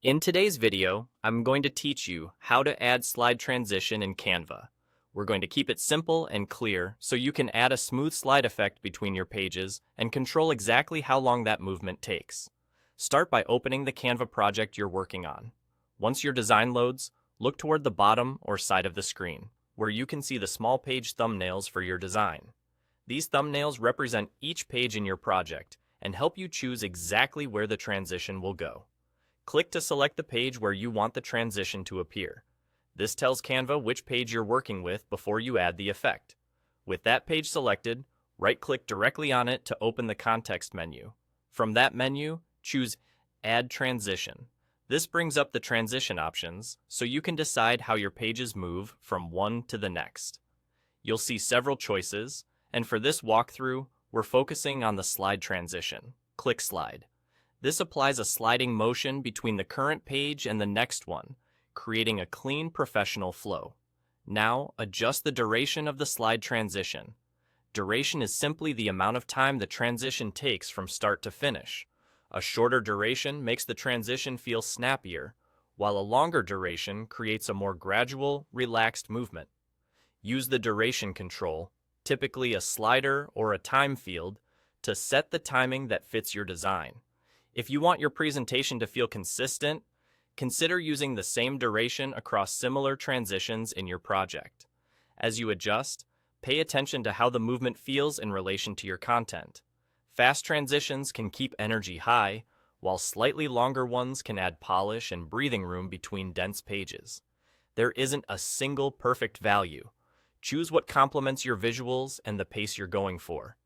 In today's video, I'm going to teach you how to add slide transition in Canva. We're going to keep it simple and clear so you can add a smooth slide effect between your pages and control exactly how long that movement takes. Start by opening the Canva project you're working on. Once your design loads, look toward the bottom or side of the screen, where you can see the small page thumbnails for your design. These thumbnails represent each page in your project and help you choose exactly where the transition will go. Click to select the page where you want the transition to appear. This tells Canva which page you're working with before you add the effect. With that page selected, right-click directly on it to open the context menu. From that menu, choose Add Transition. This brings up the transition options, so you can decide how your pages move from one to the next. You'll see several choices, and for this walkthrough, we're focusing on the slide transition. Click Slide. This applies a sliding motion between the current page and the next one, creating a clean, professional flow. Now, adjust the duration of the slide transition. Duration is simply the amount of time the transition takes from start to finish. A shorter duration makes the transition feel snappier, while a longer duration creates a more gradual, relaxed movement. Use the duration control, typically a slider or a time field, to set the timing that fits your design. If you want your presentation to feel consistent, consider using the same duration across similar transitions in your project. As you adjust, pay attention to how the movement feels in relation to your content. Fast transitions can keep energy high, while slightly longer ones can add polish and breathing room between dense pages. There isn't a single perfect value. Choose what complements your visuals and the pace you're going for.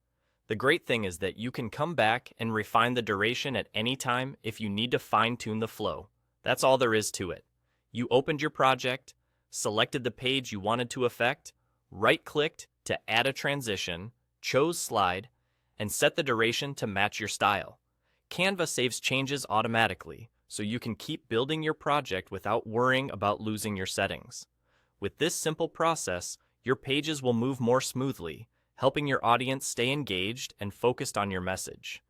The great thing is that you can come back and refine the duration at any time if you need to fine-tune the flow. That's all there is to it. You opened your project, selected the page you wanted to affect, right-clicked to add a transition, chose Slide, and set the duration to match your style. Canva saves changes automatically, so you can keep building your project without worrying about losing your settings. With this simple process, your pages will move more smoothly, helping your audience stay engaged and focused on your message.